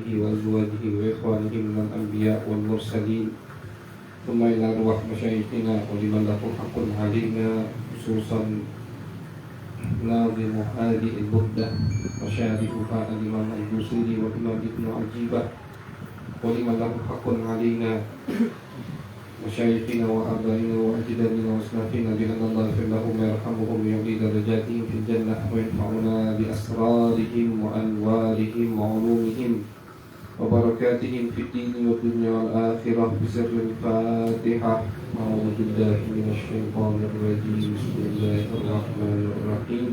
وأزواجه وإخوانه من الأنبياء والمرسلين ثم إلى أرواح مشايخنا ولمن له حق علينا خصوصا ناظم هذه البردة وشارحها الإمام البوصيري والإمام ابن عجيبة ولمن له حق علينا مشايخنا وآبائنا وأجدادنا وأسلافنا بأن الله يغفر لهم ويرحمهم ويعلي درجاتهم في الجنة وينفعنا بأسرارهم وأنوارهم وعلومهم وبركاتهم في الدين والدنيا والآخرة بسر الفاتحة. أعوذ بالله من الشيطان الرجيم. بسم الله الرحمن الرحيم.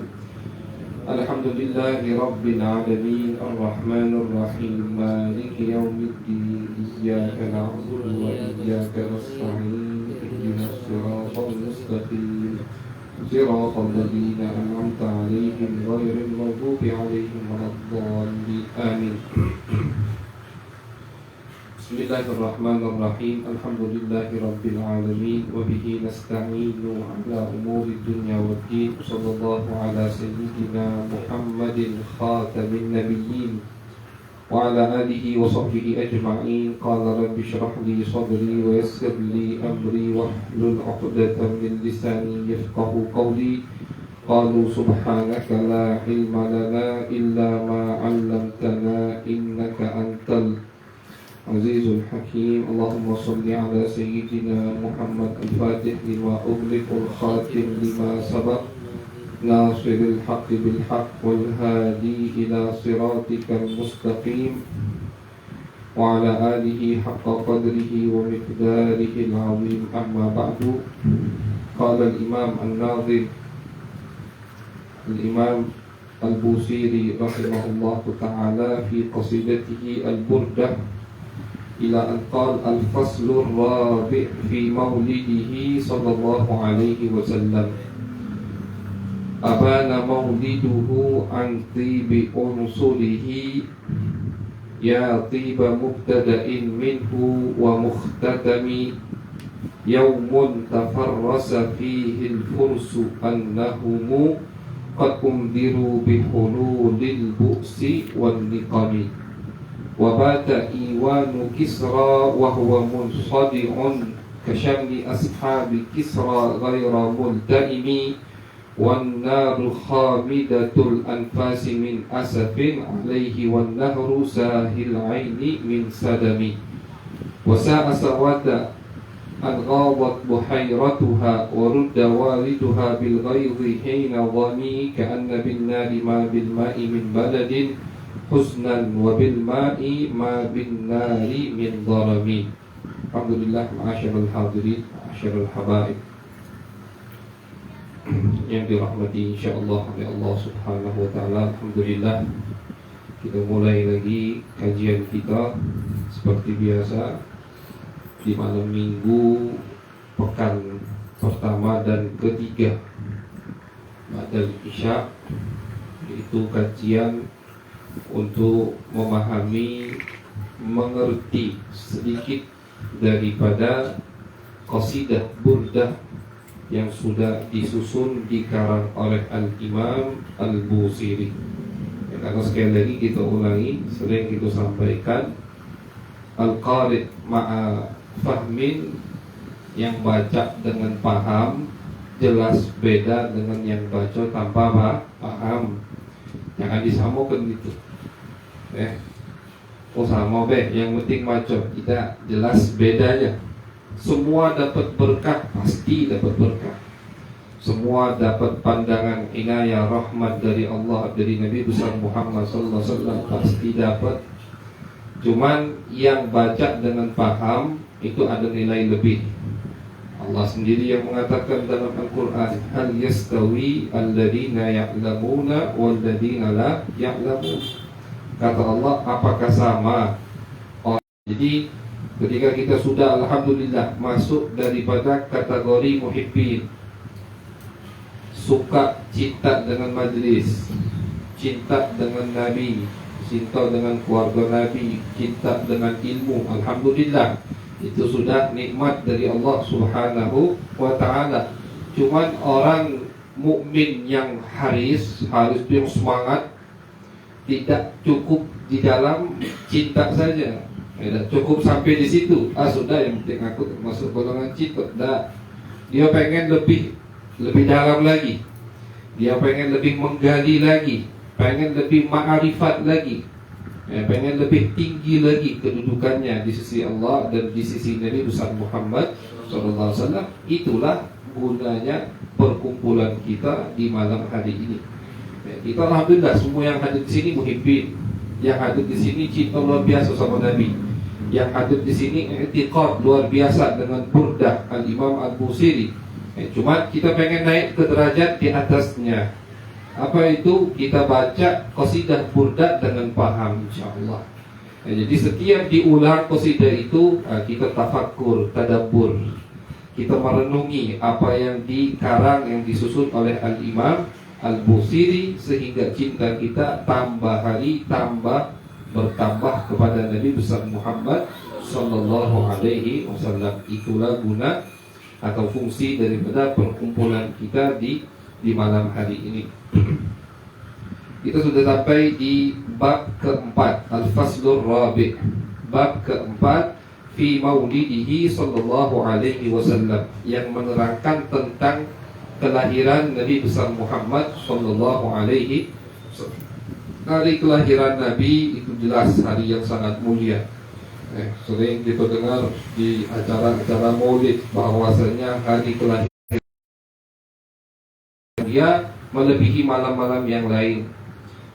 الحمد لله رب العالمين الرحمن الرحيم مالك يوم الدين إياك نعبد وإياك نستعين اهدنا الصراط المستقيم صراط الذين أنعمت عليهم غير المغضوب عليهم ولا الضالين آمين. Bismillahirrahmanirrahim. Alhamdulillahi rabbil alamin wa bihi nasta'inu ala umuri dunya waddin. Sallallahu ala sayyidina Muhammadin khatamin nabiyyin wa ala alihi wa sahbihi ajma'in. Qala rabbi shrah li sadri wa yassir li amri wahlul 'uqdatam min lisani yafqahu qawli. Qalu subhanaka la ilma lana illa ma 'allamtana innaka antal Azizul Hakim. Allahumma salli ala Sayyidina Muhammad al-Fatih lima ughliqul khatim lima sabaq nasiril haqqi bil haqq wal hadi ila siratikal mustaqim wa ala alihi haqqa qadrihi wa miqdarihi al-azim. Amma ba'du. Qala al-imam an-nazim al-imam al-Busiri rahimahullahu ta'ala fi qasidatihi al-Burdah ila an qala al-faslu ar-rabi' fi maulidihi sallallahu alaihi wasallam. Abana mauliduhu an tibi unsulihi ya tiba mubtada'in minhu wa mukhtatami yawmun tafarrasa fihi al-fursu annahum qad umdiru bihululil bu'si wan niqami. Wabata iwanu Kisra wahwa munsadi'un kasyamli ashabi Kisra ghaira multaimi wan naru khamidatul anfasi min asafin alaihi wan nahru sahil aini min sadami wasa'a sawada an ghadat buhayratuha wa rudda waliduha bil ghaidhi hina dhami ka'anna bin nari ma bil ma'i min baladin husnan wa bil ma'i ma bin nari min dharami. Alhamdulillah, ma'asyiral hadirin, ma'asyiral habaib yang dirahmati insyaallah oleh Allah Subhanahu wa taala. Alhamdulillah, kita mulai lagi kajian kita seperti biasa di malam Minggu pekan pertama dan ketiga ba'dal Isya, yaitu kajian untuk memahami, mengerti sedikit daripada qasidah burdah yang sudah disusun dikarang oleh Al-Imam Al-Busiri. Karena sekali lagi kita ulangi, sering kita sampaikan, Al-Qari' ma'a fahmin, yang baca dengan paham jelas beda dengan yang baca tanpa paham. Jangan disamakan gitu. Oh sama yang penting baca, tidak jelas bedanya. Semua dapat berkah, pasti dapat berkah. Semua dapat pandangan inayah rahmat dari Allah, dari Nabi besar Muhammad sallallahu alaihi wasallam, pasti dapat. Cuman yang baca dengan paham itu ada nilai lebih. Allah sendiri yang mengatakan dalam Al-Quran, hal yastawi alladhina ya'lamuna walladhina la ya'lamun. Kata Allah, apakah sama? Jadi ketika kita sudah alhamdulillah masuk daripada kategori muhibbin, suka, cinta dengan majlis, cinta dengan Nabi, cinta dengan keluarga Nabi, cinta dengan ilmu, alhamdulillah, itu sudah nikmat dari Allah Subhanahu wa ta'ala. Cuman orang mukmin yang harus yang semangat, tidak cukup di dalam cinta saja. Tidak cukup sampai di situ. Sudah, yang penting aku termasuk golongan cinta. Tidak. Dia pengen lebih dalam lagi. Dia pengen lebih menggali lagi, pengen lebih ma'arifat lagi, pengen lebih tinggi lagi kedudukannya di sisi Allah dan di sisi Nabi besar Muhammad SAW. Itulah gunanya perkumpulan kita di malam hari ini. Kita alhamdulillah semua yang hadir di sini muhibbin, yang hadir di sini cinta luar biasa sama Nabi, yang hadir di sini i'tiqad luar biasa dengan burdah Al-Imam Al-Busiri. Cuma kita pengen naik ke derajat di atasnya. Apa itu? Kita baca qasidah burdah dengan paham, insyaAllah. Jadi setiap diulang qasidah itu, kita tafakkur, tadabbur, kita merenungi apa yang dikarang, yang disusun oleh Al-Imam Al-Busiri, sehingga cinta kita tambah hari tambah bertambah kepada Nabi besar Muhammad Sallallahu Alaihi Wasallam. Itulah guna atau fungsi daripada perkumpulan kita di malam hari ini. Kita sudah sampai di bab keempat, Al-Faslur Rabi', bab keempat fi maulidihi sallallahu alaihi wasallam, yang menerangkan tentang kelahiran Nabi besar Muhammad sallallahu alaihi wasallam. Hari kelahiran Nabi itu jelas hari yang sangat mulia. Sering kita dengar di acara-acara maulid bahwasanya hari kelahiran dia melebihi malam-malam yang lain,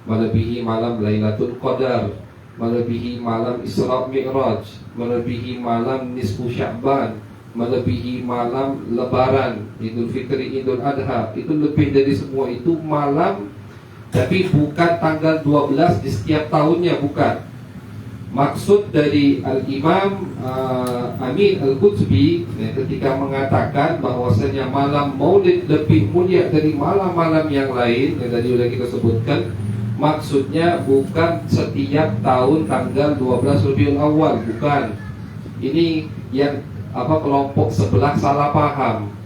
melebihi malam Lailatul Qadar, melebihi malam Isra Mi'raj, melebihi malam Nisfu Sya'ban, melebihi malam Lebaran, Idul Fitri, Idul Adha. Itu lebih dari semua itu malam, tapi bukan tanggal 12 di setiap tahunnya, bukan. Maksud dari Al-Imam Amin Al-Qutbi ketika mengatakan bahwasanya malam maulid lebih mulia dari malam-malam yang lain yang tadi sudah kita sebutkan, maksudnya bukan setiap tahun tanggal 12 Rabiul Awal, bukan. Ini yang kelompok sebelah salah paham.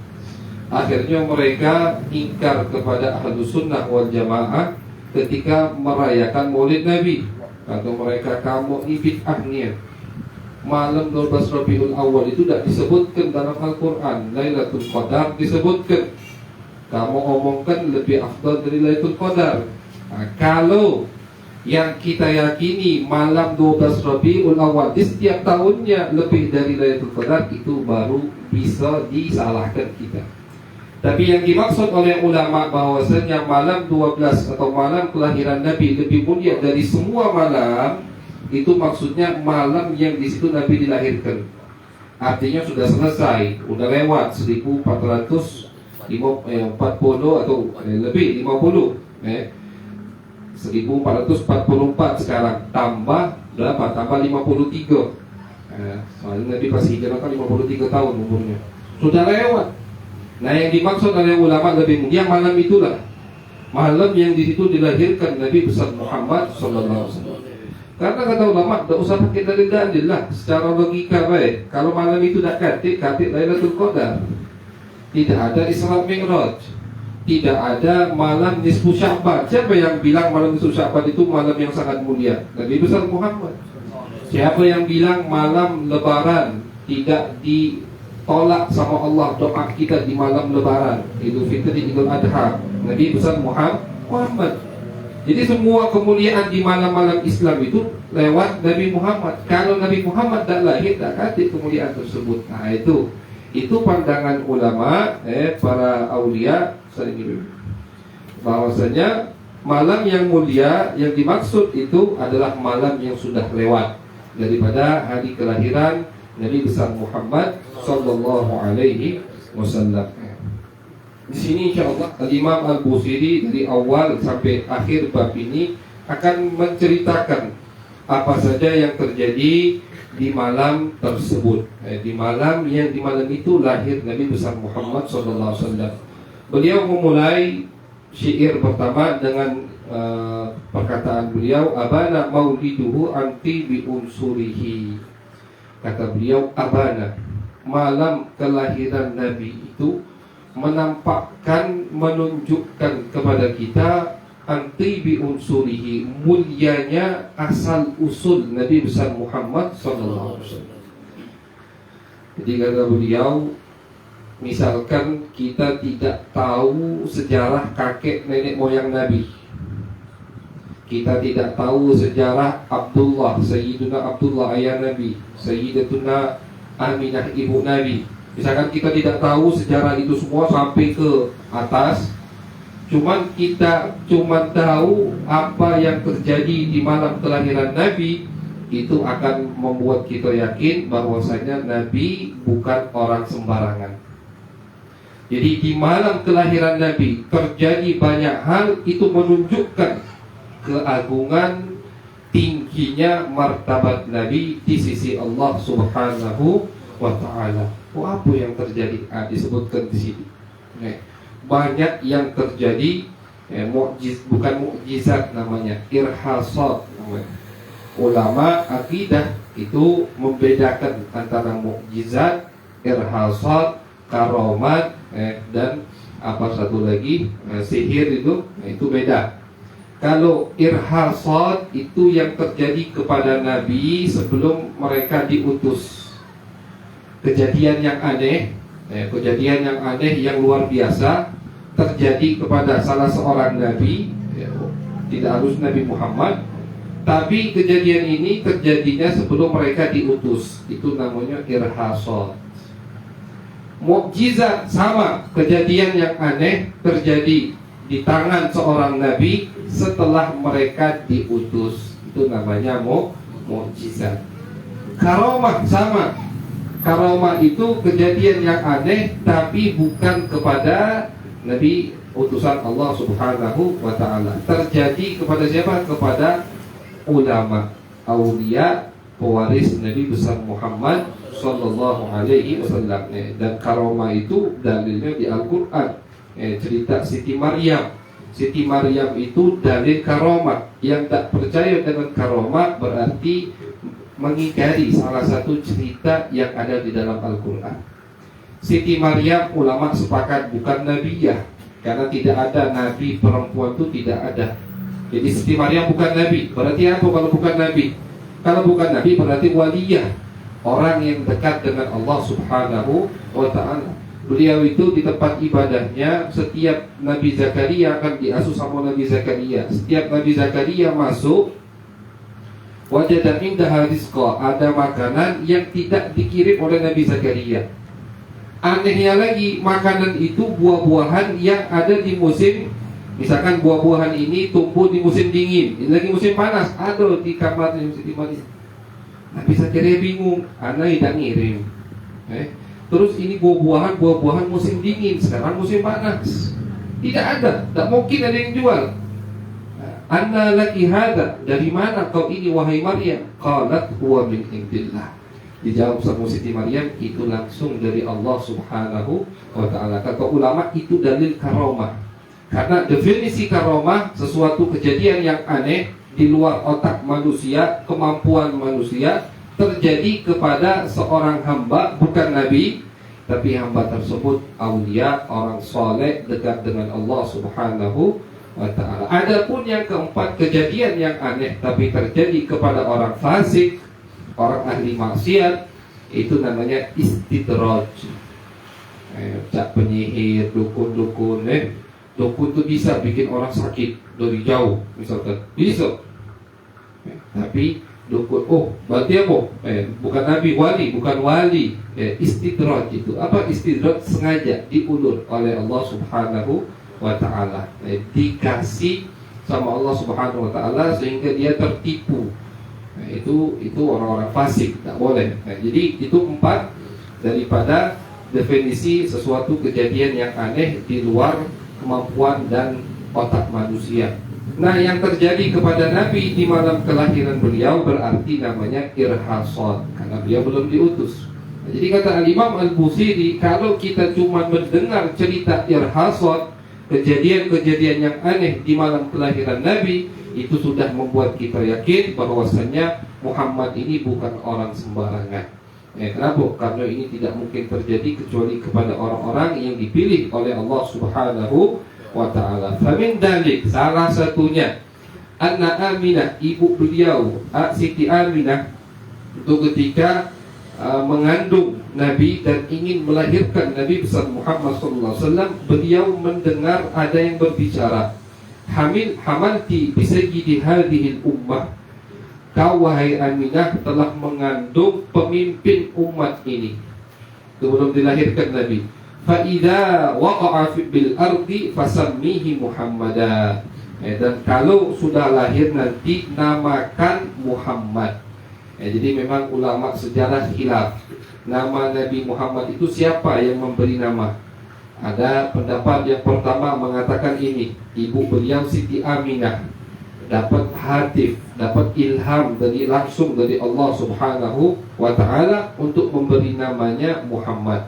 Akhirnya mereka ingkar kepada Ahlus Sunnah wal Jamaah ketika merayakan maulid Nabi. Atau mereka, kamu ini bid'ahnya. Malam 12 Rabiul Awal itu tidak disebutkan dalam Al-Quran. Lailatul Qadar disebutkan. Kamu omongkan lebih afdal dari Lailatul Qadar. Kalau yang kita yakini malam 12 Rabiul Awal di setiap tahunnya lebih dari Lailatul Qadar, itu baru bisa disalahkan kita. Tapi yang dimaksud oleh ulama bahwasanya malam 12 atau malam kelahiran Nabi lebih mulia dari semua malam, itu maksudnya malam yang di situ Nabi dilahirkan. Artinya sudah selesai, sudah lewat 1440 atau lebih 50, 1444 sekarang, tambah berapa? Tambah 53. Soalnya Nabi pas hijrah kan 53 tahun umurnya. Sudah lewat. Nah, yang dimaksud oleh ulama lebih mulia malam itulah malam yang di situ dilahirkan Nabi besar Muhammad sallallahu alaihi wasallam. Karena kata ulama, tidak usah pakai dalil-dalil lah, secara logika baik. Kalau malam itu tidak katik Lailatul Qadar, tidak ada Isra Mi'raj, tidak ada malam Nisfu Sya'ban. Siapa yang bilang malam Nisfu Sya'ban itu malam yang sangat mulia? Nabi besar Muhammad. Siapa yang bilang malam Lebaran tidak ditolak sama Allah doa kita di malam Lebaran, Idul Fitri, Idul Adha? Nabi besar Muhammad. Jadi semua kemuliaan di malam-malam Islam itu lewat Nabi Muhammad. Kalau Nabi Muhammad tak lahir, tak ada kemuliaan tersebut. Nah, itu pandangan ulama, para aulia sering bahwasanya malam yang mulia yang dimaksud itu adalah malam yang sudah lewat daripada hari kelahiran Nabi besar Muhammad sallallahu alaihi wasallam. Di sini insyaallah Al-Imam Al-Busiri dari awal sampai akhir bab ini akan menceritakan apa saja yang terjadi di malam tersebut. Di malam itu lahir Nabi besar Muhammad sallallahu alaihi wasallam. Beliau memulai syair pertama dengan perkataan beliau, abana mauliduhu anti bi unsurihi. Kata beliau, abana, malam kelahiran Nabi itu menampakkan, menunjukkan kepada kita an tibi unsurihi, mulianya asal usul Nabi besar Muhammad sallallahu alaihi wasallam. Jadi kata beliau, misalkan kita tidak tahu sejarah kakek nenek moyang Nabi, kita tidak tahu sejarah Abdullah, Sayyiduna Abdullah ayah Nabi, Sayyidatuna Aminah ibu Nabi. Misalkan kita tidak tahu sejarah itu semua sampai ke atas, kita cuma tahu apa yang terjadi di malam kelahiran Nabi, itu akan membuat kita yakin bahwasanya Nabi bukan orang sembarangan. Jadi di malam kelahiran Nabi terjadi banyak hal, itu menunjukkan keagungan, tingginya martabat Nabi di sisi Allah Subhanahu wa ta'ala. Apa yang terjadi? Disebutkan di sini. Banyak yang terjadi, bukan mukjizat namanya, irhasat namanya. Ulama akidah itu membedakan antara mukjizat, irhasat, karomat, dan apa satu lagi, sihir itu beda. Kalau irhasat itu yang terjadi kepada Nabi sebelum mereka diutus. Kejadian yang aneh, yang luar biasa terjadi kepada salah seorang Nabi, tidak harus Nabi Muhammad, tapi kejadian ini terjadinya sebelum mereka diutus. Itu namanya irhasat. Mukjizat sama, kejadian yang aneh terjadi di tangan seorang Nabi setelah mereka diutus. Itu namanya mukjizat. Karomah sama. Karomah itu kejadian yang aneh tapi bukan kepada Nabi utusan Allah Subhanahu wa ta'ala. Terjadi kepada siapa? Kepada ulama, aulia, pewaris Nabi besar Muhammad sallallahu alaihi wasallam. Dan karomah itu dalilnya di Al-Qur'an. Cerita Siti Maryam. Siti Maryam itu dalil karomah. Yang tak percaya dengan karomah berarti mengingkari salah satu cerita yang ada di dalam Al-Quran. Siti Maryam ulama sepakat bukan nabiyah, karena tidak ada nabi perempuan, itu tidak ada. Jadi Siti Maryam bukan nabi. Berarti apa kalau bukan nabi? Kalau bukan nabi berarti waliyah, orang yang dekat dengan Allah Subhanahu wa ta'ala. Beliau itu di tempat ibadahnya, setiap Nabi Zakaria akan diasuh sama Nabi Zakaria. Setiap Nabi Zakaria masuk, wajada indaha rizqa, ada makanan yang tidak dikirim oleh Nabi Zakaria. Anehnya lagi, makanan itu buah-buahan yang ada di musim, misalkan buah-buahan ini tumbuh di musim dingin, ini lagi musim panas, ada di kamar di mana. Nabi Zakaria bingung, ana tidak ngirim. Terus ini buah-buahan musim dingin, sekarang musim panas, tidak ada, tak mungkin ada yang jual. Anna laki hada, dari mana kau ini wahai Maryam? Qalat huwa min indillah. Dijawab sama Siti Maryam, itu langsung dari Allah Subhanahu wa ta'ala. Kata ulama itu dalil karomah. Karena definisi karomah sesuatu kejadian yang aneh di luar otak manusia, kemampuan manusia, terjadi kepada seorang hamba, bukan nabi, tapi hamba tersebut aulia, orang soleh, dekat dengan Allah Subhanahu wa ta'ala. Adapun yang keempat, kejadian yang aneh tapi terjadi kepada orang fasik, orang ahli maksiat, itu namanya istidraj. Cak penyihir, dukun-dukun, dukun itu bisa bikin orang sakit dari jauh, misalkan bisa. Tapi dukun, berarti apa? Bukan nabi, bukan wali. Istidraj itu apa? Istidraj sengaja diulur oleh Allah Subhanahu wa ta'ala, dikasih sama Allah Subhanahu wa ta'ala sehingga dia tertipu. Itu orang-orang fasik, tak boleh. Jadi itu 4 daripada definisi sesuatu kejadian yang aneh di luar kemampuan dan otak manusia. Nah, yang terjadi kepada Nabi di malam kelahiran beliau berarti namanya irhasat, karena beliau belum diutus. Jadi kata Al-Imam Al-Busiri, kalau kita cuma mendengar cerita irhasat, kejadian-kejadian yang aneh di malam kelahiran Nabi, itu sudah membuat kita yakin bahwasanya Muhammad ini bukan orang sembarangan. Kenapa? Karena ini tidak mungkin terjadi kecuali kepada orang-orang yang dipilih oleh Allah Subhanahu wa ta'ala. Famin dalik, salah satunya anna Aminah, ibu beliau Siti Aminah, itu ketika mengandung Nabi dan ingin melahirkan Nabi besar Muhammad SAW, beliau mendengar ada yang berbicara, hamalti bisayyidi hadhil ummah, kau wahai Aminah telah mengandung pemimpin umat ini. Sebelum dilahirkan Nabi, fa idza waqa'a bil ardi fasammihi Muhammadan. Dan kalau sudah lahir nanti namakan Muhammad. Jadi memang ulama sejarah khilaf, nama Nabi Muhammad itu siapa yang memberi nama. Ada pendapat yang pertama mengatakan ini, ibu beliau Siti Aminah dapat hatif, dapat ilham langsung dari Allah Subhanahu wa ta'ala untuk memberi namanya Muhammad.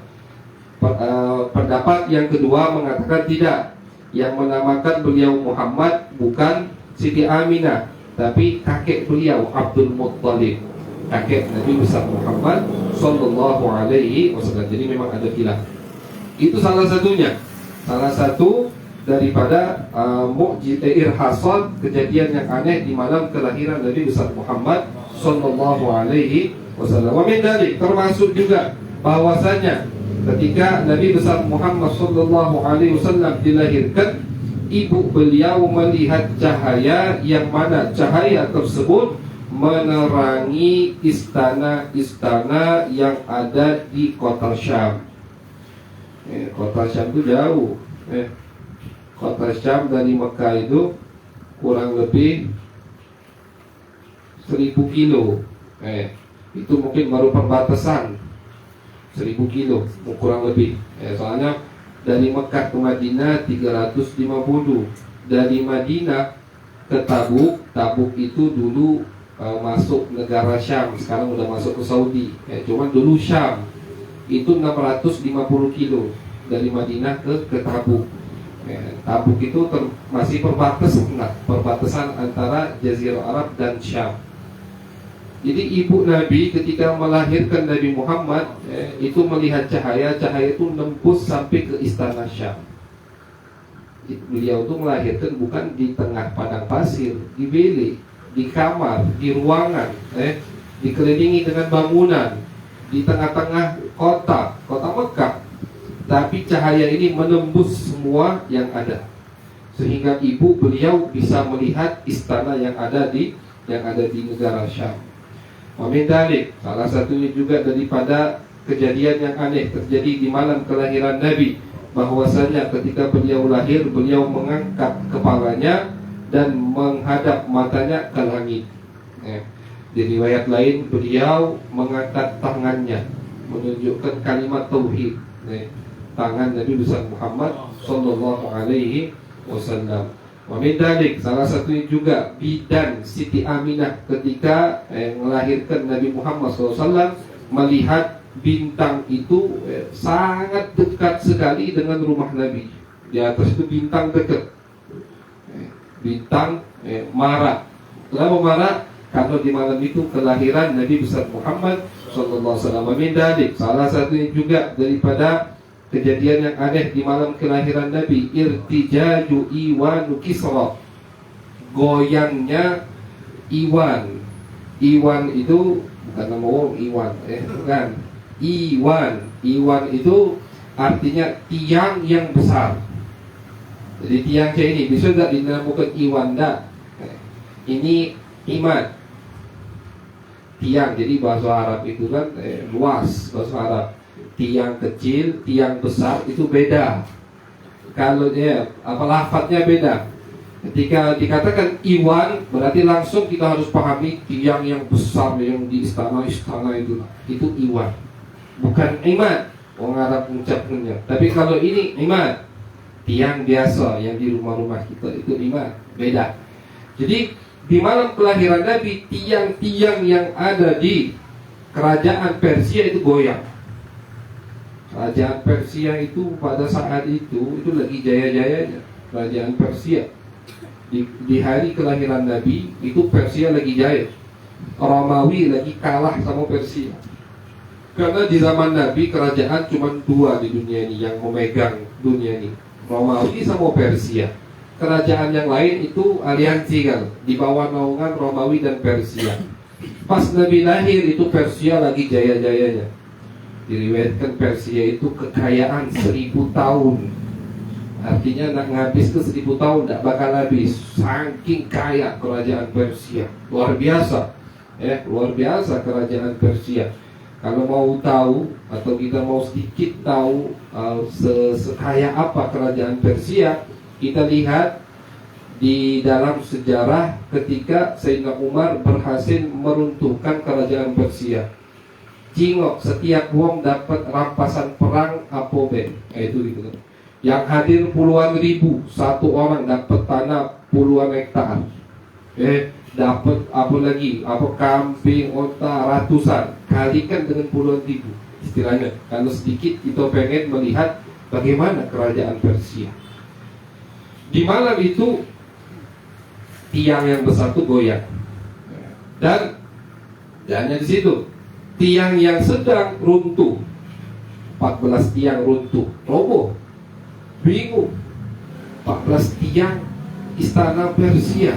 Pendapat yang kedua mengatakan tidak, yang menamakan beliau Muhammad bukan Siti Aminah, tapi kakek beliau Abdul Muttalib, kakek Nabi besar Muhammad sallallahu alaihi wasallam. Jadi memang ada khilaf. Itu salah satunya, salah satu daripada irhasat, kejadian yang aneh di malam kelahiran Nabi besar Muhammad sallallahu alaihi wasallam. Wa min dzalik, termasuk juga bahwasanya ketika Nabi besar Muhammad sallallahu alaihi wasallam dilahirkan, ibu beliau melihat cahaya yang mana cahaya tersebut menerangi istana-istana yang ada di kota Syam. Kota Syam itu jauh. Kota Syam dari Mekah itu kurang lebih 1000 kilo. Itu mungkin baru perbatasan 1000 kilo kurang lebih. Soalnya dari Mekah ke Madinah 350. Dari Madinah ke Tabuk, Tabuk itu dulu masuk negara Syam, sekarang udah masuk ke Saudi. Cuman dulu Syam itu 650 kilo dari Madinah ke Tabuk. Tabuk itu masih perbatasan antara Jazirah Arab dan Syam. Jadi ibu Nabi ketika melahirkan Nabi Muhammad itu melihat cahaya itu nembus sampai ke istana Syam. Beliau itu melahirkan bukan di tengah padang pasir, di bilik, di kamar, di ruangan, dikelilingi dengan bangunan, di tengah-tengah kota Mekah. Tapi cahaya ini menembus semua yang ada, sehingga ibu beliau bisa melihat istana yang ada di negara Syam. Wamin dalik, salah satunya juga daripada kejadian yang aneh terjadi di malam kelahiran Nabi, bahwasanya ketika beliau lahir, beliau mengangkat kepalanya dan menghadap matanya ke langit. Di riwayat lain beliau mengangkat tangannya menunjukkan kalimat tauhid. Tangan Nabi besar Muhammad sallallahu alaihi wasallam. Wa min dalik, salah satunya juga bidan Siti Aminah ketika melahirkan Nabi Muhammad SAW, melihat bintang itu sangat dekat sekali dengan rumah Nabi. Di atas itu bintang dekat, bintang marak. Kenapa marak? Karena di malam itu kelahiran Nabi besar Muhammad SAW. Wa min dalik, salah satunya juga daripada kejadian yang aneh di malam kelahiran Nabi, irtijaju Iwanu Kisra, goyangnya Iwan. Iwan itu bukan nama orang Iwan, bukan. Iwan itu artinya tiang yang besar. Jadi tiang saya ini bisa tidak dinamakan Iwan dah. Ini imad, tiang. Jadi bahasa Arab itu kan luas bahasa Arab. Tiang kecil, tiang besar itu beda. Kalau lafadznya beda. Ketika dikatakan Iwan, berarti langsung kita harus pahami tiang yang besar yang di istana-istana itu. Itu Iwan, bukan imad. Orang Arab mengucapkannya. Tapi kalau ini imad, tiang biasa yang di rumah-rumah kita, itu imad, beda. Jadi di malam kelahiran Nabi, tiang-tiang yang ada di kerajaan Persia itu goyang. Kerajaan Persia itu pada saat itu lagi jaya-jayanya kerajaan Persia. Di hari kelahiran Nabi itu Persia lagi jaya. Romawi lagi kalah sama Persia. Karena di zaman Nabi kerajaan cuma 2 di dunia ini yang memegang dunia ini, Romawi sama Persia. Kerajaan yang lain itu aliansi kan, di bawah naungan Romawi dan Persia. Pas Nabi lahir itu Persia lagi jaya-jayanya. Diriwayatkan Persia itu kekayaan 1000 tahun. Artinya nak ngabis ke 1000 tahun tak bakal habis. Saking kaya kerajaan Persia, luar biasa. Luar biasa kerajaan Persia. Kalau mau tahu atau kita mau sedikit tahu sekaya apa kerajaan Persia, kita lihat di dalam sejarah ketika Sayyidina Umar berhasil meruntuhkan kerajaan Persia. Cingok setiap wong dapat rampasan perang apobe, itu gitu. Yang hadir puluhan ribu, satu orang dapat tanah puluhan hektar. Dapat apa lagi? Apa kambing, onta ratusan, kalikan dengan puluhan ribu. Istilahnya, kalau sedikit kita pengen melihat bagaimana kerajaan Persia. Di malam itu tiang yang besar itu goyang. Dan hanya di situ, tiang yang sedang runtuh, 14 tiang runtuh, roboh, bingung. 14 tiang istana Persia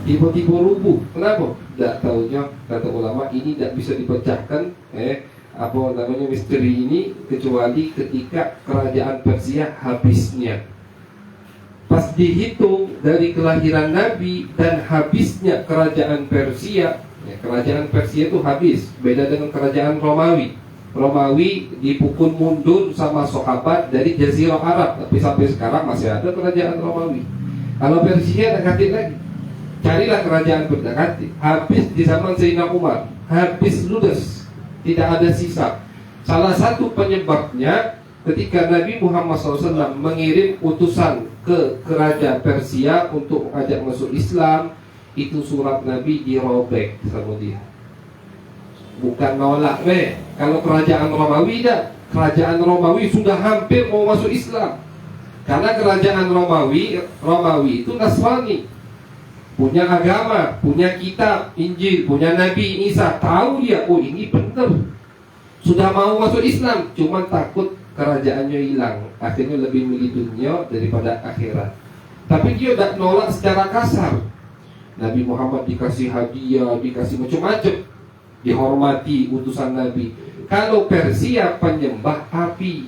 tiba-tiba rubuh. Kenapa? Tidak tahunya, kata ulama, ini tidak bisa dipecahkan misteri ini kecuali ketika kerajaan Persia habisnya. Pas dihitung dari kelahiran Nabi dan habisnya kerajaan Persia, kerajaan Persia itu habis. Beda dengan kerajaan Romawi. Romawi dipukul mundur sama sahabat dari Jazirah Arab, tapi sampai sekarang masih ada kerajaan Romawi. Kalau Persia tak ganti lagi. Carilah kerajaan berdekati. Habis di zaman Sayyidina Umar, habis ludes, tidak ada sisa. Salah satu penyebabnya ketika Nabi Muhammad SAW mengirim utusan ke kerajaan Persia untuk mengajak masuk Islam, itu surat Nabi dirobek sama dia. Bukan nolak, kalau kerajaan Romawi tidak. Kerajaan Romawi sudah hampir mau masuk Islam. Karena kerajaan Romawi itu Nasrani, punya agama, punya kitab Injil, punya Nabi Isa. Tahu dia, oh ini benar, sudah mau masuk Islam, cuma takut kerajaannya hilang. Akhirnya lebih milih dunia daripada akhirat. Tapi dia tidak nolak secara kasar. Nabi Muhammad dikasih hadiah, dikasih macam-macam, dihormati utusan Nabi. Kalau Persia penyembah api,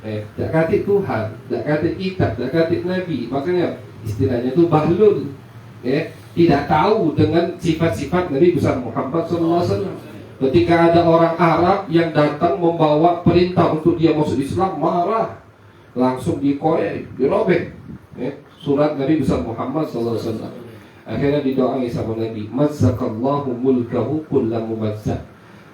tidak kata Tuhan, tidak kata kitab, tidak kata Nabi. Makanya istilahnya itu bahlul, tidak tahu dengan sifat-sifat Nabi besar Muhammad SAW. Ketika ada orang Arab yang datang membawa perintah untuk dia masuk Islam, marah, langsung dikoyak, dirobek surat Nabi besar Muhammad SAW. Akhirnya didoai sama Nabi, mazzakallahu mulkahu kulla mumazzak.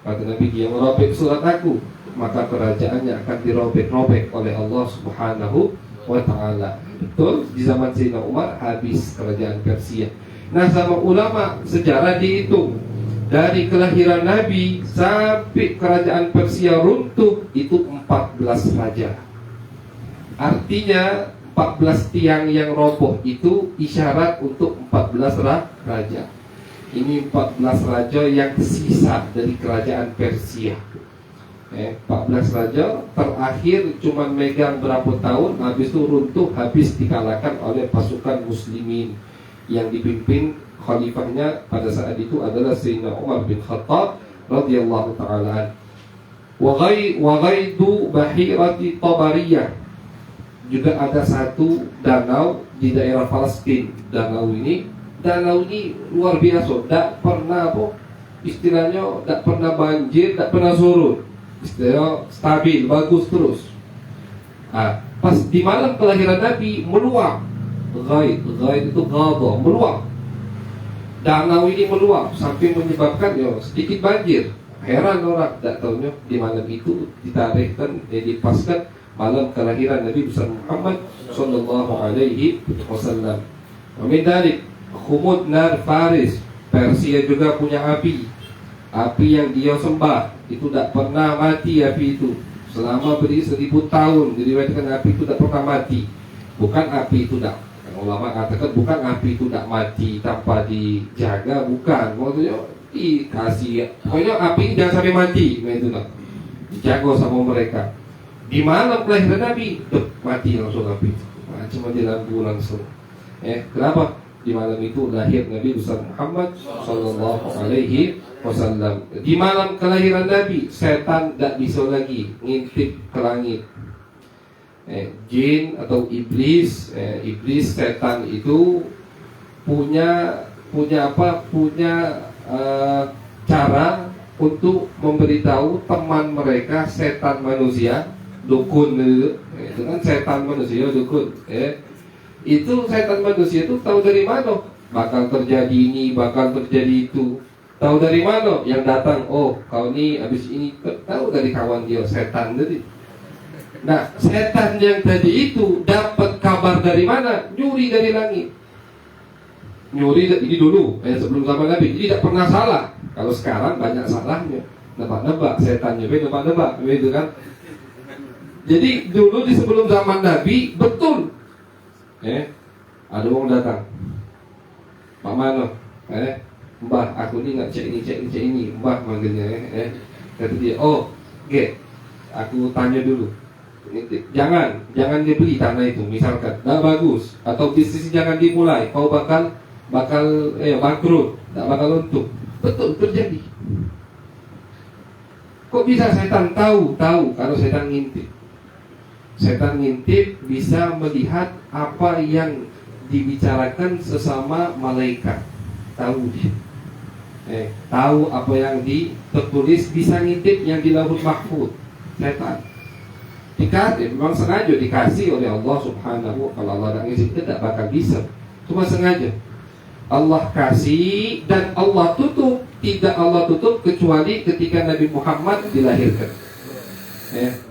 Kata Nabi, dia merobek surat aku, maka kerajaannya akan dirobek-robek oleh Allah Subhanahu wa ta'ala. Betul, di zaman Sayyidina Umar habis kerajaan Persia. Nah, sama ulama sejarah dihitung dari kelahiran Nabi sampai kerajaan Persia runtuh itu 14 raja. Artinya 14 tiang yang roboh itu isyarat untuk 14 raja. Ini 14 raja yang sisa dari kerajaan Persia. 14 raja terakhir cuma megang berapa tahun, habis itu runtuh, habis dikalahkan oleh pasukan muslimin yang dipimpin khalifahnya pada saat itu adalah Sayyidina Umar bin Khattab radhiyallahu ta'ala. Wa ghaidu bahirati Tabariyah, juga ada satu danau di daerah Palestina. Danau ini luar biasa, tak pernah istilahnya, tak pernah banjir, tak pernah surut, istilahnya stabil, bagus terus. Pas di malam kelahiran Nabi meluap, ghaid itu ghadha, meluap. Danau ini meluap sampai menyebabkan sedikit banjir. Heran orang, tak tahunya di malam itu ditarikkan, dipaskan malam kelahiran Nabi besar Muhammad sallallahu alaihi wasallam. Amin dari Khumud nar Faris, Persia juga punya api. Api yang dia sembah itu tak pernah mati. Api itu selama berdiri 1000 tahun diriwayatkan api itu tak pernah mati. Bukan api itu tak, ulama katakan bukan api itu tak mati tanpa dijaga, bukan. Maksudnya dikasih, pokoknya api ini jangan sampai mati, itu tak dijaga sama mereka. Di malam kelahiran Nabi, mati langsung Nabi. Cuma di lampu langsung. Kenapa? Di malam itu lahir Nabi besar Muhammad sallallahu alaihi wasallam. Di malam kelahiran Nabi, setan tak bisa lagi ngintip ke langit. Jin atau iblis, setan itu punya cara untuk memberitahu teman mereka setan manusia, dukun itu kan setan manusia, dukun. Itu setan manusia itu tahu dari mana bakal terjadi ini, bakal terjadi itu. Tahu dari mana yang datang? Oh, kau ini habis ini, tahu dari kawan dia setan tadi. Nah, setan yang tadi itu dapat kabar dari mana? Nyuri dari langit. Nyuri ini dulu, sebelum zaman Nabi. Jadi tidak pernah salah. Kalau sekarang banyak salahnya. Nebak-nebak setannya, nebak-nebak, gitu kan? Jadi dulu di sebelum zaman Nabi betul. Ada orang datang. Pak Mano, Mbah, aku ini nggak cek ini, Mbah manggilnya. Kata dia, oh, aku tanya dulu. Jangan dibeli tanah itu, misalkan, nggak bagus, atau bisnis jangan dimulai, kau bakal bangkrut, nggak bakal untung. Betul terjadi. Kok bisa setan tahu? Kalau setan ngintip. Setan ngintip bisa melihat apa yang dibicarakan sesama malaikat. Tahu dia. Tahu apa yang tertulis, bisa ngintip yang di lauhul mahfuz. Setan dikasih, memang sengaja dikasih oleh Allah Subhanahu. Kalau Allah tak ngisi, tidak bakal bisa. Cuma sengaja Allah kasih dan Allah tutup. Tidak Allah tutup kecuali ketika Nabi Muhammad dilahirkan.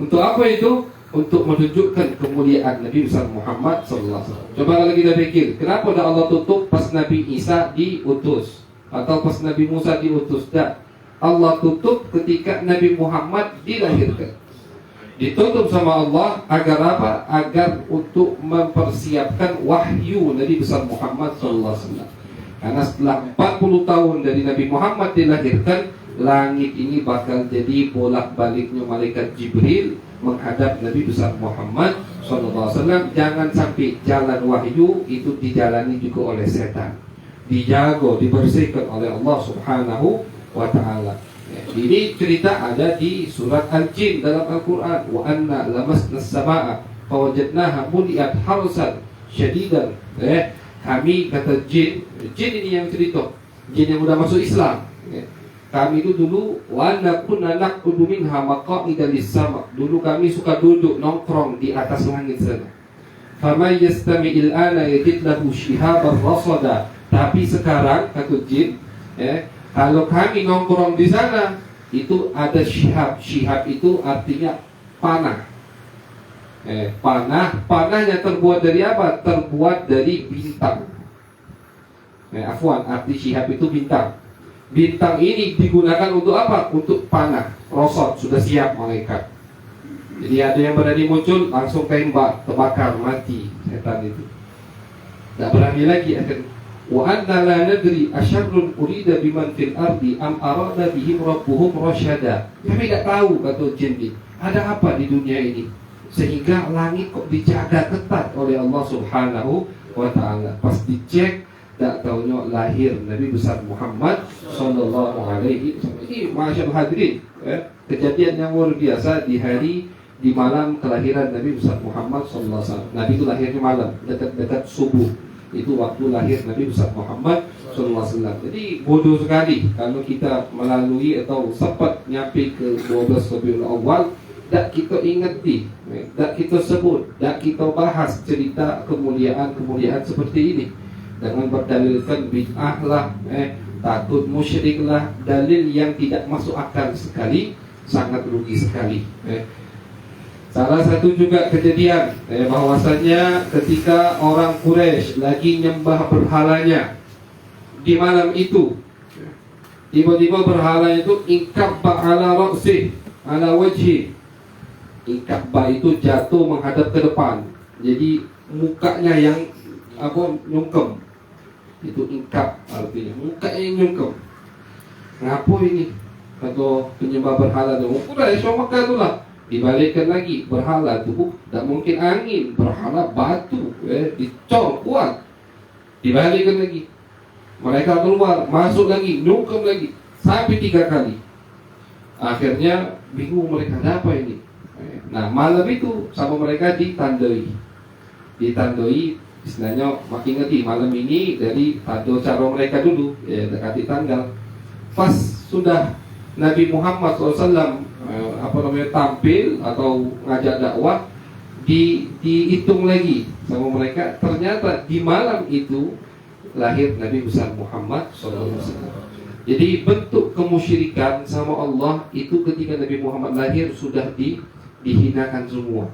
Untuk apa itu? Untuk menunjukkan kemuliaan Nabi besar Muhammad sallallahu alaihi wasallam. Coba kalau kita pikir, kenapa dah Allah tutup pas Nabi Isa diutus atau pas Nabi Musa diutus? Dan Allah tutup ketika Nabi Muhammad dilahirkan. Ditutup sama Allah agar apa? Agar untuk mempersiapkan wahyu Nabi besar Muhammad sallallahu alaihi wasallam. Karena setelah 40 tahun dari Nabi Muhammad dilahirkan, langit ini bakal jadi bolak-baliknya malaikat Jibril menghadap Nabi besar Muhammad SAW. Jangan sampai jalan wahyu itu dijalani juga oleh setan. Dijaga, dibersihkan oleh Allah Subhanahu wa ta'ala. Ini cerita ada di surat Al-Jin dalam Al-Quran. Wa anna lamasna as-samaa'a fawajadnaha muliat harsan syadidan. Kami, kata jin ini yang cerita, jin yang sudah masuk Islam. Kami itu dulu wa kunna naqudu minha maqa'ida lis-sama'. Dulu kami suka duduk nongkrong di atas langit sana. Faman yastami'il ana yajid lahu shihaban rasada. Tapi sekarang kata jin, kalau kami nongkrong di sana itu ada syihab. Syihab itu artinya panah. Panahnya terbuat dari apa? Terbuat dari bintang. Arti syihab itu bintang. Bintang ini digunakan untuk apa? Untuk panah, rosot, sudah siap malaikat. Jadi ada yang berani muncul, langsung tembak, terbakar, mati setan itu. Tak berani lagi akan. Wa anna la nadri asyarrun urida biman fil ardi am arada bihim rabbuhum rasyada. Kami tak tahu, kata jin ini, ada apa di dunia ini sehingga langit kok dijaga ketat oleh Allah Subhanahu wa ta'ala. Pas dicek, tak tahunya lahir Nabi besar Muhammad sallallahu alaihi wasallam. Ini masyaallah hadirin, kejadian yang luar biasa di malam kelahiran Nabi besar Muhammad sallallahu alaihi wasallam. Nabi itu lahirnya malam, dekat subuh. Itu waktu lahir Nabi besar Muhammad sallallahu alaihi wasallam. Jadi bodoh sekali kalau kita melalui atau sempat nyampe ke 12 Rabiul Awal, tak kita ingati, tak kita sebut, tak kita bahas cerita kemuliaan seperti ini dengan berdalilkan bid'ah lah, takut musyrik lah, dalil yang tidak masuk akal sekali, sangat rugi sekali. Salah satu juga kejadian bahwasanya ketika orang Quraisy lagi nyembah berhalanya di malam itu, tiba-tiba berhalanya itu ingkabba ala ra'si ala wajhi. Ingkabba itu jatuh menghadap ke depan, jadi mukanya yang nyungkem. Itu ingkab artinya mukanya yang nyungkem. Ngapo ini? Kata penyembah berhala itu, Quraisy Mekah itulah. Dibalikkan lagi, berhala itu tak mungkin angin, berhala batu, dicor kuat. Dibalikkan lagi, mereka keluar, masuk lagi, nyungkem lagi, sampai 3 kali. Akhirnya bingung mereka, ada apa ini? Nah, malam itu sama mereka ditandai, istilahnya makin ngerti malam ini dari tado cara mereka dulu, dekati tanggal. Pas sudah Nabi Muhammad SAW tampil atau ngajak dakwah, dihitung lagi sama mereka. Ternyata di malam itu lahir Nabi besar Muhammad SAW. Jadi bentuk kemusyrikan sama Allah itu ketika Nabi Muhammad lahir sudah dihinakan semua,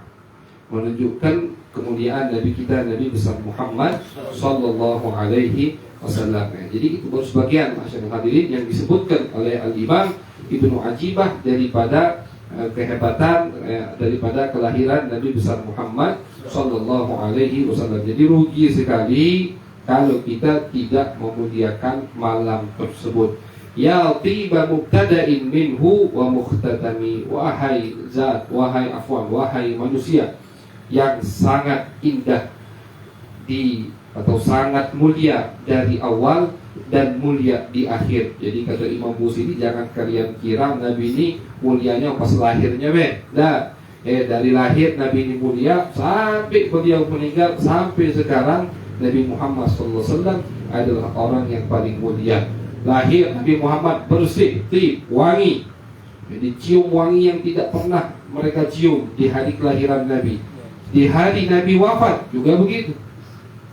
menunjukkan kemuliaan Nabi kita, Nabi besar Muhammad Sallallahu Alaihi Wasallam. Jadi itu baru sebagian masyarakat hadirin yang disebutkan oleh Al-Imam Ibnu Ajibah daripada kehebatan daripada kelahiran Nabi besar Muhammad Sallallahu Alaihi Wasallam. Jadi rugi sekali kalau kita tidak memuliakan malam tersebut. Ya tiba mubtada'in minhu wa mukhtatami. Wahai manusia yang sangat indah atau sangat mulia dari awal dan mulia di akhir. Jadi kata Imam Busiri, jangan kalian kira Nabi ini mulianya pas lahirnya dari lahir Nabi ini mulia sampai beliau meninggal, sampai sekarang Nabi Muhammad SAW adalah orang yang paling mulia. Lahir Nabi Muhammad bersih, tib, wangi. Jadi cium wangi yang tidak pernah mereka cium di hari kelahiran Nabi. Di hari Nabi wafat juga begitu.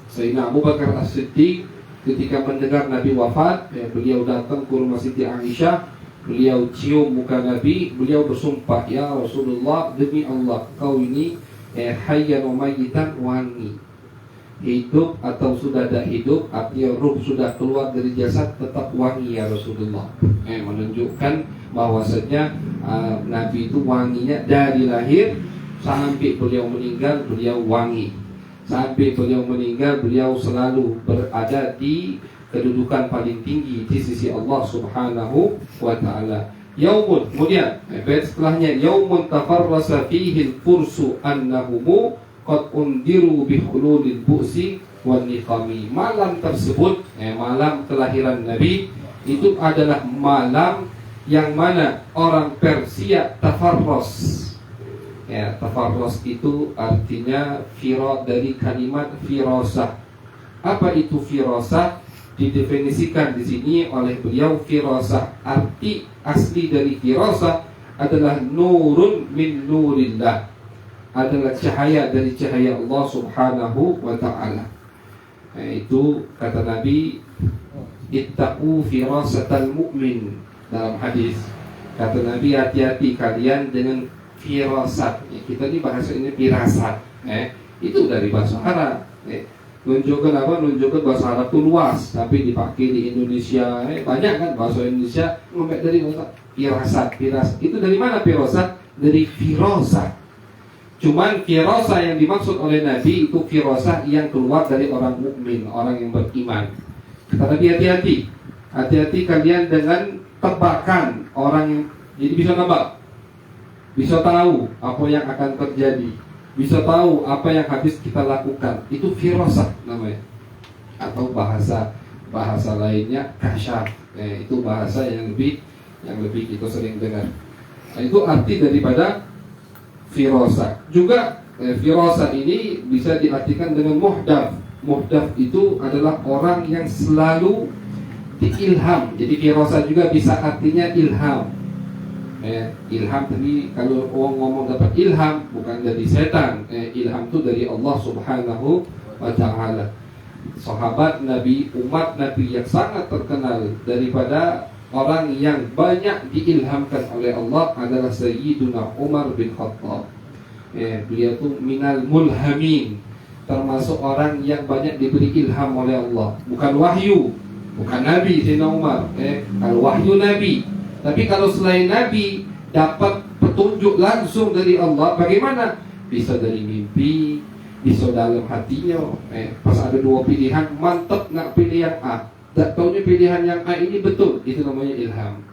Sayyidina Abu Bakar As-Siddiq ketika mendengar Nabi wafat, beliau datang ke rumah Siti Aisyah, beliau cium muka Nabi, beliau bersumpah, ya Rasulullah, demi Allah, kau ini hayyan wa mayyitan, wangi. Hidup atau sudah tidak hidup, artinya ruh sudah keluar dari jasad, tetap wangi ya Rasulullah. Menunjukkan bahwasanya Nabi itu wanginya dari lahir sampai beliau meninggal, beliau wangi. Sampai beliau meninggal, beliau selalu berada di kedudukan paling tinggi di sisi Allah Subhanahu wa ta'ala. Yaumun, kemudian bait setelahnya, yaumun tafarrasa fihi al-fursu annahumu qad undiru bihululil bu'si wan niqami. Malam tersebut, malam kelahiran Nabi itu adalah malam yang mana orang Persia tafarros. Tafarros itu artinya dari kalimat firasah. Apa itu firasah? Didefinisikan di sini oleh beliau, firasah, arti asli dari firasah adalah nurun min nurillah, adalah cahaya dari cahaya Allah Subhanahu wa ta'ala. Itu kata Nabi, ittaqu firasatal mu'min. Dalam hadis kata Nabi, hati-hati kalian dengan firasat. Kita ini bahasa ini firasat. Itu dari bahasa Arab. Nunjukkan apa? Nunjukkan bahasa Arab itu luas, tapi dipakai di Indonesia. Banyak kan bahasa Indonesia ngomong dari firasat. Itu dari mana firasat? Dari firasat. Cuman firasah yang dimaksud oleh Nabi itu firasah yang keluar dari orang mukmin, orang yang beriman. Kata Nabi, hati-hati kalian dengan tebakan orang yang, jadi bisa nebak, bisa tahu apa yang akan terjadi, bisa tahu apa yang habis kita lakukan. Itu firasah namanya. Atau bahasa lainnya kasyaf. Itu bahasa yang lebih kita sering dengar. Itu arti daripada firasah. Juga firasah ini bisa diartikan dengan muhdaf. Muhdaf itu adalah orang yang selalu diilham. Jadi firasah juga bisa artinya ilham. Ilham tadi kalau orang ngomong dapat ilham bukan dari setan. Ilham itu dari Allah Subhanahu wa ta'ala. Sahabat Nabi, umat Nabi yang sangat terkenal daripada orang yang banyak diilhamkan oleh Allah adalah Sayyiduna Umar bin Khattab. Beliau itu minal mulhamin, termasuk orang yang banyak diberi ilham oleh Allah. Bukan wahyu, bukan Nabi Sayyidina Umar. Kalau wahyu Nabi, tapi kalau selain Nabi dapat petunjuk langsung dari Allah, bagaimana? Bisa dari mimpi, bisa dalam hatinya. Pas ada dua pilihan, mantap nak pilih yang A, tak tahunya pilihan yang A ini betul, itu namanya ilham.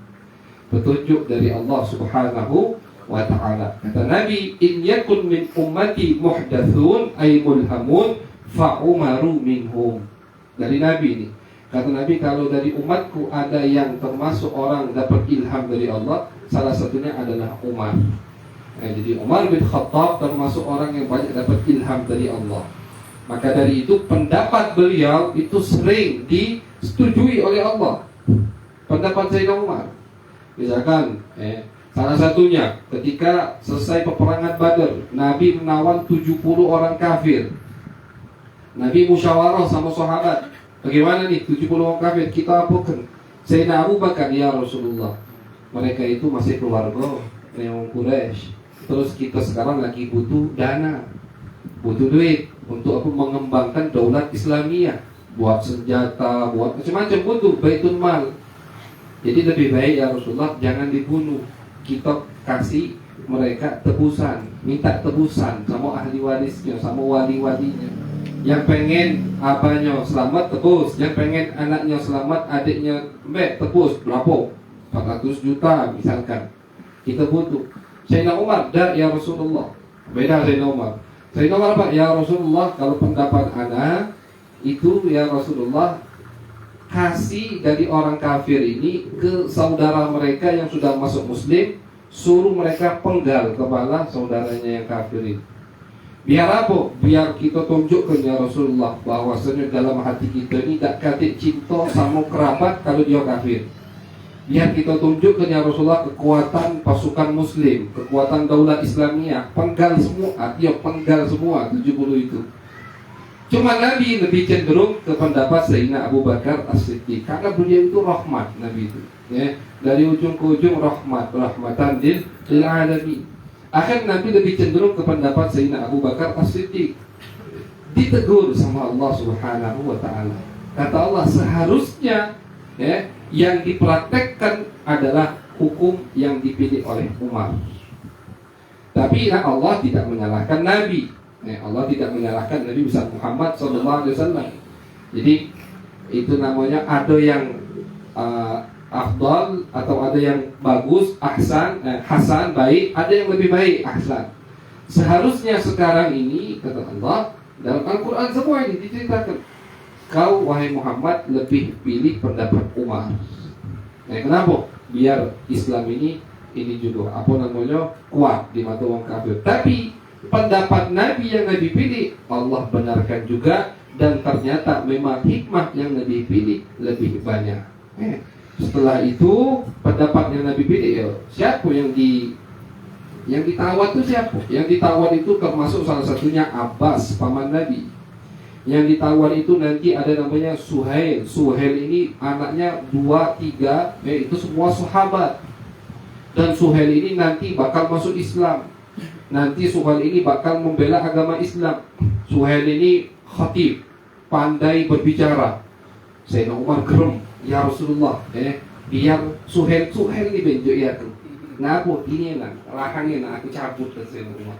Petunjuk dari Allah Subhanahu wa ta'ala. Kata Nabi, in yakun min ummati muhdathun ay mulhamun fa umaru minhum. Dari Nabi ini. Kata Nabi, kalau dari umatku ada yang termasuk orang dapat ilham dari Allah, salah satunya adalah Umar. Jadi Umar bin Khattab termasuk orang yang banyak dapat ilham dari Allah. Maka dari itu pendapat beliau itu sering disetujui oleh Allah. Pendapat Sayyidina Umar. Misalkan salah satunya ketika selesai peperangan Badar, Nabi menawan 70 orang kafir. Nabi musyawarah sama sahabat, bagaimana nih 70 orang kafir kita apakan? Sayyidina Abu Bakar, ya Rasulullah, mereka itu masih keluarga yang Quraisy. Terus kita sekarang lagi butuh dana, butuh duit untuk aku mengembangkan daulat Islamiyah, buat senjata, buat macam-macam, butuh baitul mal. Jadi lebih baik ya Rasulullah jangan dibunuh, kita kasih mereka tebusan, minta tebusan sama ahli warisnya, sama wali-walinya. Yang pengen abahnya selamat tebus, yang pengen anaknya selamat, adiknya tebus berapa? 400 juta misalkan. Kita butuh. Sayyidina Umar, dah ya Rasulullah. Beda Sayyidina Umar. Sayyidina Umar apa? Ya Rasulullah, kalau pendapat anak itu ya Rasulullah, kasih dari orang kafir ini ke saudara mereka yang sudah masuk Muslim, suruh mereka penggal kepala saudaranya yang kafir ini. Biar apa? Biar kita tunjukkan ya Rasulullah bahwasanya dalam hati kita ini tak katik cinta sama kerabat kalau dia kafir. Biar kita tunjukkan ya Rasulullah kekuatan pasukan Muslim, kekuatan daulah Islamiyah, penggal semua, dia penggal semua 70 itu. Cuma Nabi lebih cenderung ke pendapat Sayyidina Abu Bakar As-Siddiq, karena beliau itu rahmat. Nabi itu dari ujung ke ujung rahmatan lil alamin. Akhir Nabi lebih cenderung ke pendapat Sayyidina Abu Bakar As-Siddiq. Ditegur sama Allah Subhanahu wa ta'ala. Kata Allah, seharusnya yang dipraktekkan adalah hukum yang dipilih oleh Umar. Tapi Allah tidak menyalahkan Nabi. Allah tidak menyalahkan Nabi besar Muhammad SAW. Jadi itu namanya ada yang afdal atau ada yang bagus, hasan, baik, ada yang lebih baik, ahsan. Seharusnya sekarang ini kata Allah dalam Al-Quran semua ini diceritakan, kau wahai Muhammad lebih pilih pendapat Umar. Kenapa? Biar Islam ini juga kuat di mata orang kafir. Tapi pendapat Nabi yang Nabi pilih Allah benarkan juga, dan ternyata memang hikmah yang Nabi pilih lebih banyak. Setelah itu pendapat yang Nabi pilih, siapa yang ditawar itu siapa? Yang ditawar itu termasuk salah satunya Abbas, paman Nabi. Yang ditawar itu nanti ada namanya Suhail. Suhail ini anaknya 2-3, itu semua sahabat. Dan Suhail ini nanti bakal masuk Islam. Nanti Suhail ini bakal membela agama Islam. Suhail ini khatib, pandai berbicara. Sayyidina Umar gerem, ya Rasulullah, biar Suhail ini benjuk ya. Kenapa? Gini lah, rahangnya aku cabut ke Sayyidina Umar.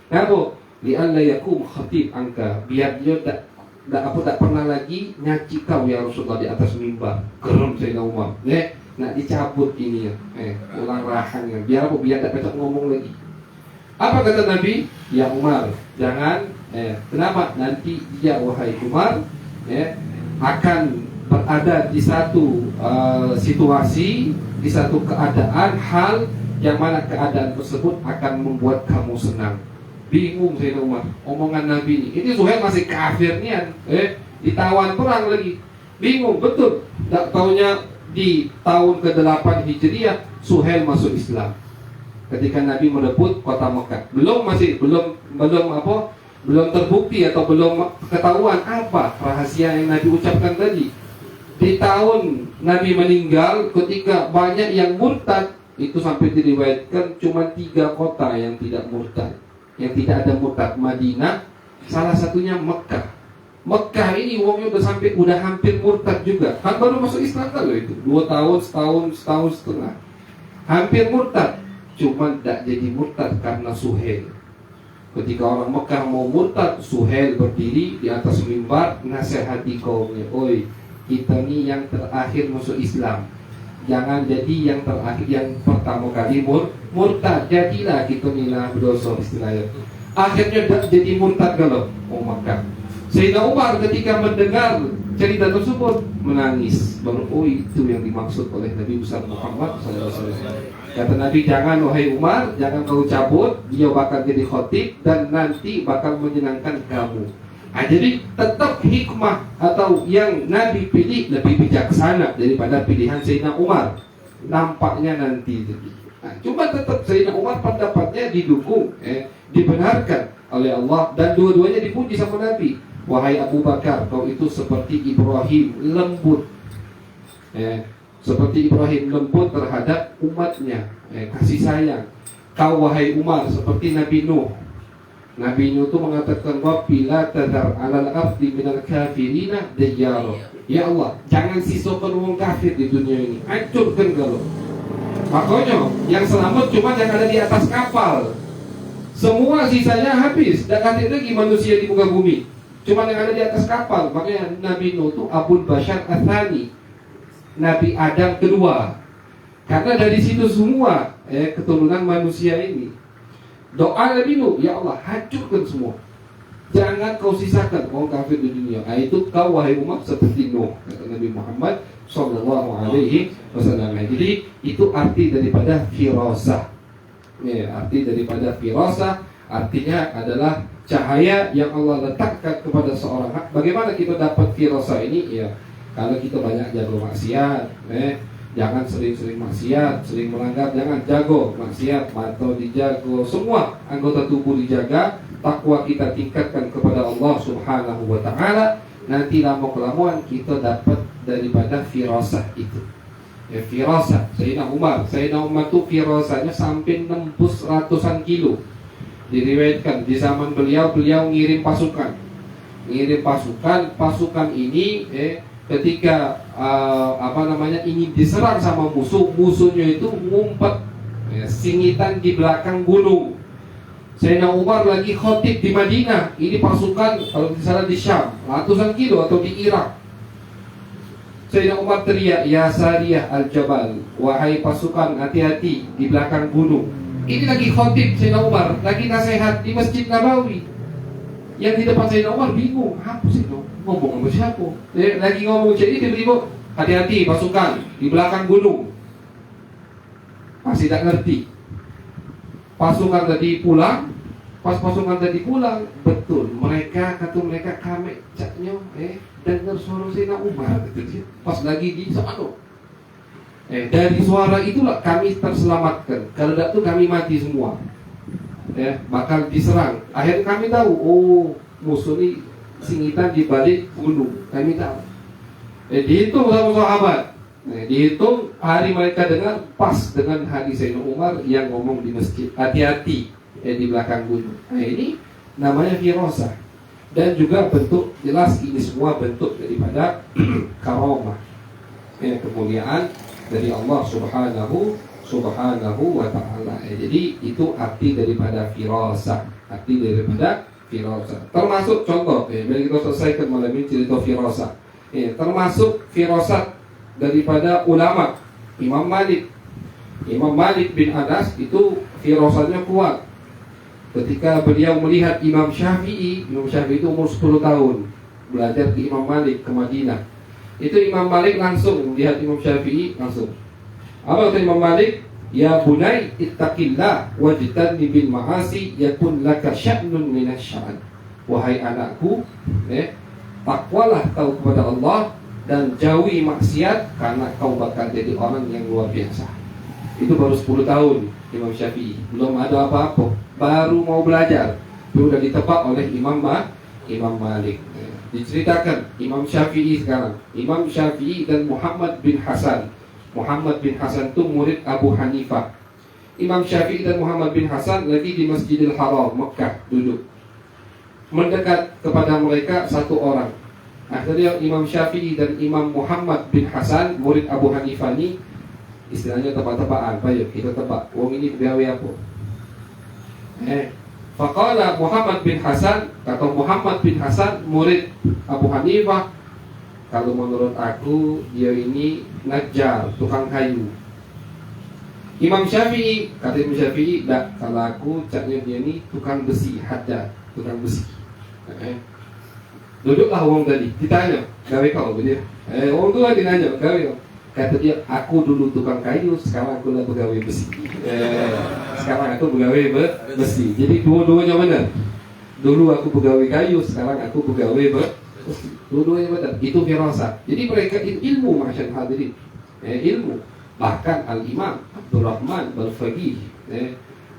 Kenapa? Li'alla yakum khatib angka, biar dia tak pernah lagi nyaci kau ya Rasulullah di atas mimbar. Gerem Sayyidina Umar, nak dicabut ini ya, ulang rahangnya. Biar apa? Biar tak pecah ngomong lagi. Apa kata Nabi? Ya Umar, jangan. Kenapa? Nanti dia wahai Umar akan berada di satu situasi, di satu keadaan, hal yang mana keadaan tersebut akan membuat kamu senang. Bingung Sayyidina Umar, omongan Nabi ini. Ini Suhail masih kafir nian, ditawan perang lagi. Bingung betul. Tak taunya di tahun ke-8 Hijriah Suhail masuk Islam. Ketika Nabi merebut kota Mekah, belum terbukti atau belum ketahuan apa rahasia yang Nabi ucapkan tadi. Di tahun Nabi meninggal, ketika banyak yang murtad, itu sampai diriwayatkan cuma 3 kota yang tidak murtad, yang tidak ada murtad. Madinah, salah satunya Mekah. Mekah ini uangnya udah hampir murtad juga. Kan baru masuk Islam kan loh itu 2 tahun, setahun setengah. Hampir murtad. Cuma tidak jadi murtad karena Suhail. Ketika orang Mekah mau murtad, Suhail berdiri di atas mimbar nasihati kaumnya. Oi, kita ni yang terakhir masuk Islam. Jangan jadi yang terakhir, yang pertama kali murtad. Jadilah kita nila berdosa istilahnya. Akhirnya jadi murtad kalau maka Sayyidina Umar ketika mendengar cerita tersebut menangis. Baru itu yang dimaksud oleh Nabi besar Muhammad SAW. Kata Nabi, jangan wahai Umar, jangan kau cabut, dia bakal jadi khotib dan nanti bakal menyenangkan kamu. Jadi tetap hikmah atau yang Nabi pilih lebih bijaksana daripada pilihan Sayyidina Umar. Nampaknya nanti cuma tetap Sayyidina Umar pendapatnya didukung, dibenarkan oleh Allah, dan dua-duanya dipuji sama Nabi. Wahai Abu Bakar, kau itu seperti Ibrahim, lembut, seperti Ibrahim, lembut terhadap umatnya, kasih sayang. Kau wahai Umar seperti Nabi Nuh. Nabi Nuh itu mengatakan, bila tadar alal ardi minal kafirina dayyara. Ya Allah, jangan sisakan orang kafir di dunia ini, hancurkan kalau. Makanya yang selamat cuma yang ada di atas kapal. Semua sisanya habis, dan ada lagi manusia di muka bumi. Cuma yang ada di atas kapal. Makanya Nabi Nuh itu Abul Bashar Athani, Nabi Adam kedua. Karena dari situ semua keturunan manusia ini. Doa Nabi Nuh, ya Allah hancurkan semua, jangan kau sisakan orang kafir di dunia. Itu kau wahai umat seperti Nuh, kata Nabi Muhammad Sallallahu Alaihi Wasallam. Jadi itu arti daripada firasah. Arti daripada firasah artinya adalah cahaya yang Allah letakkan kepada seorang. Bagaimana kita dapat firasah ini? Ya, kalau kita banyak jago maksiat, jangan sering-sering maksiat, sering melanggar, jangan. Jago maksiat, mata dijago, semua anggota tubuh dijaga, takwa kita tingkatkan kepada Allah Subhanahu wa Ta'ala. Nanti lama-kelamaan kita dapat daripada firasah itu. Firasah Sayyidina Umar itu firasahnya sampai nembus ratusan kilo. Diriwayatkan di zaman beliau ngirim pasukan. Pasukan ini ketika ingin diserang sama musuhnya itu ngumpet, singitan di belakang gunung. Sayyidina Umar lagi khotib di Madinah, ini pasukan kalau tidak salah di Syam, ratusan kilo atau di Irak. Sayyidina Umar teriak, ya Sariyah al-Jabal, wahai pasukan hati-hati di belakang gunung. Ini lagi khotib Sayyidina Umar, lagi nasihat di Masjid Nabawi. Yang di depan Sayyidina Umar bingung, apa sih itu? Ngomong sama siapa? Lagi ngomong jadi tiba-tiba, hati-hati pasukan di belakang gunung. Masih tak ngerti. Pasukan tadi pulang. Pas pasukan tadi pulang, betul mereka kami caknya dengar suara Sayyidina Umar gitu. Pas lagi di sana. Dari suara itulah kami terselamatkan. Kalau tidak tuh kami mati semua. Bakal diserang. Akhirnya kami tahu, oh musuh ini singitan di balik gunung. Kami tahu. Dihitung sama sahabat. Dihitung hari mereka dengar pas dengan hari Sayyidina Umar yang ngomong di masjid, hati-hati di belakang gunung. Ini namanya firasah. Dan juga bentuk, jelas ini semua bentuk daripada karamah, kemuliaan dari Allah Subhanahu wa Ta'ala. Jadi itu arti daripada firasah. Termasuk contoh, biar kita selesaikan malam ini cerita firasah. Termasuk firasat daripada ulama. Imam Malik bin Anas itu firasatnya kuat. Ketika beliau melihat Imam Syafi'i itu umur 10 tahun belajar di Imam Malik ke Madinah. Itu Imam Malik langsung melihat Imam Syafi'i langsung. Apa kata Imam Malik? Ya bunai ittaqillah wajtani bil ma'asi yakun laka sya'nun minasy-sya'n. Wahai anakku, takwalah kau kepada Allah dan jauhi maksiat karena kau bakal jadi orang yang luar biasa. Itu baru 10 tahun Imam Syafi'i, belum ada apa-apa, baru mau belajar, sudah ditebak oleh Imam Malik. Diceritakan Imam Syafi'i sekarang, Imam Syafi'i dan Muhammad bin Hasan. Muhammad bin Hasan itu murid Abu Hanifah. Imam Syafi'i dan Muhammad bin Hasan lagi di Masjidil Haram Mekah duduk. Mendekat kepada mereka satu orang. Akhirnya Imam Syafi'i dan Imam Muhammad bin Hasan murid Abu Hanifah ini istilahnya tebak-tebakan. Baik, kita tebak wong ini gawe apa? Faqala Muhammad bin Hasan, kata Muhammad bin Hasan murid Abu Hanifah, kalau menurut aku dia ini najjar, tukang kayu. Imam Syafi'i, kata Imam Syafi'i, tak, kalau aku catnya dia ini tukang besi, haddad, tukang besi. Duduklah orang tadi, ditanya, gawe kau dia. Orang tu lagi nanya, gawe kau. Kata dia, aku dulu tukang kayu, sekarang aku lah pegawai besi. Sekarang aku pegawai besi. Jadi dua-duanya benar. Dulu aku pegawai kayu, sekarang aku pegawai besi. Dua-duanya benar. Itu firasat. Jadi mereka itu ilmu, masyarakat hadirin. Ilmu. Bahkan Al-Imam Abdurrahman Al-Faqih,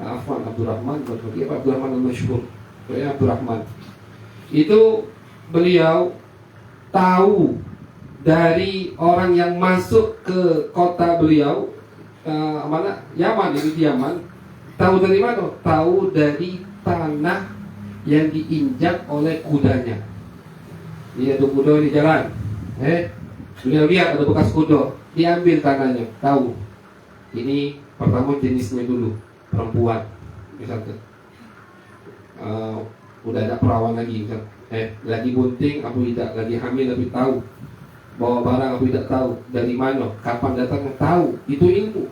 Abdurrahman Al-Faqih, Abdurrahman Al-Mashhur, Abdurrahman. Itu beliau tahu dari orang yang masuk ke kota beliau, mana? Yaman, ini di Yaman. Tahu dari mana? Tahu dari tanah yang diinjak oleh kudanya. Ini ada kuda di jalan. Beliau lihat ada bekas kuda, diambil tanahnya. Tahu. Ini pertama jenisnya dulu, perempuan, misalkan. Udah ada perawan lagi, misalkan. Lagi bunting, aku tidak, lagi hamil, tapi tahu. Bawa barang, aku tidak tahu dari mana, kapan datang, tahu. Itu ilmu.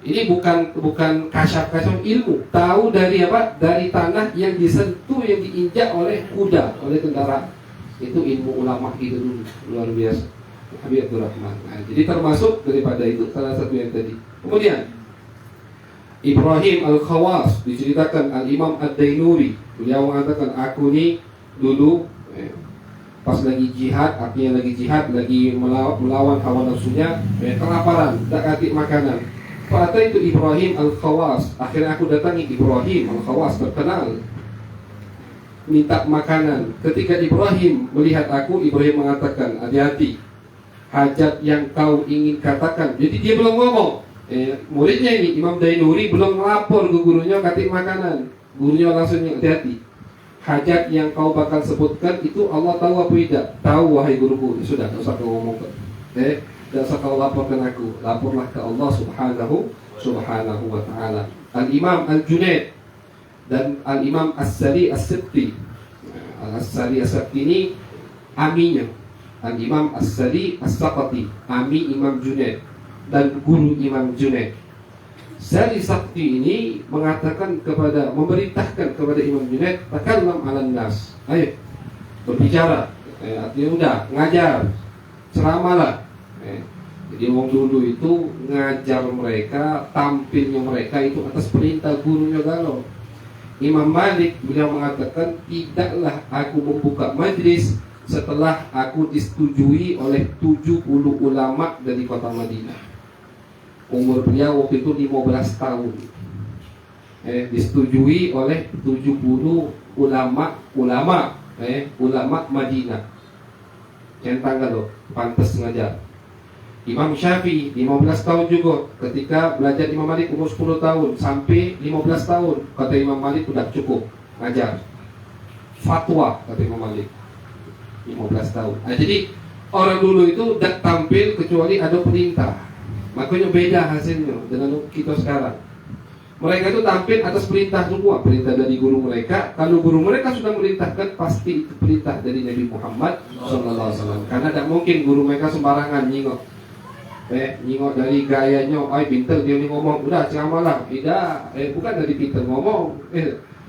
Ini bukan kasyaf ilmu. Tahu dari apa? Dari tanah yang disentuh, yang diinjak oleh kuda, oleh kendaraan. Itu ilmu ulama kita dulu, luar biasa. Habib Abdurrahman. Jadi termasuk daripada itu salah satu yang tadi. Kemudian Ibrahim Al-Khawas, diceritakan Al-Imam Ad-Dainuri, beliau mengatakan, aku ni dulu pas lagi jihad, artinya lagi jihad, lagi melawan hawa nafsunya, kelaparan, tak kasih makanan. Kata itu Ibrahim Al-Khawas. Akhirnya aku datangi Ibrahim Al-Khawas, terkenal, minta makanan. Ketika Ibrahim melihat aku, Ibrahim mengatakan, hati-hati, hajat yang kau ingin katakan. Jadi dia belum ngomong. Muridnya ini Imam Dainuri belum melapor ke gurunya kasih makanan. Gurunya langsung, hati-hati, hajat yang kau bakal sebutkan itu Allah tahu apa tidak? Tahu wahai guruku. Sudah, tak usah kau ngomong. Tak usah kau laporkan aku. Laporlah ke Allah subhanahu wa ta'ala. Al-Imam Al-Junaid dan Al-Imam As-Sari As-Sibti. As-Sari As-Sibti ini aminya Al-Imam As-Sari As-Saqati, ami Imam Junaid dan guru Imam Junaid. Sari Sakti ini mengatakan memerintahkan kepada Imam Junaid, takallam 'alan nas. Ayo berbicara, artinya udah ngajar, ceramahlah. Jadi orang dulu itu ngajar mereka, tampilnya mereka itu atas perintah gurunya galau. Imam Malik beliau mengatakan, tidaklah aku membuka majlis setelah aku disetujui oleh 70 ulama dari kota Madinah. Umur beliau waktu itu 15 tahun. Disetujui oleh 70 ulama Madinah. Yang tanggal loh, pantas ngajar. Imam Syafi'i 15 tahun juga. Ketika belajar Imam Malik umur 10 tahun sampai 15 tahun, kata Imam Malik sudah cukup ngajar. Fatwa kata Imam Malik 15 tahun. Jadi orang dulu itu tidak tampil kecuali ada perintah. Makanya beda hasilnya dengan kita sekarang. Mereka itu tampil atas perintah semua, perintah dari guru mereka. Kalau guru mereka sudah merintahkan, pasti itu perintah dari Nabi Muhammad SAW. Karena tidak mungkin guru mereka sembarangan nyingok. Nyingok dari gayanya, pinter dia ni ngomong, udah ceramahlah. Tidak, bukan dari pinter ngomong,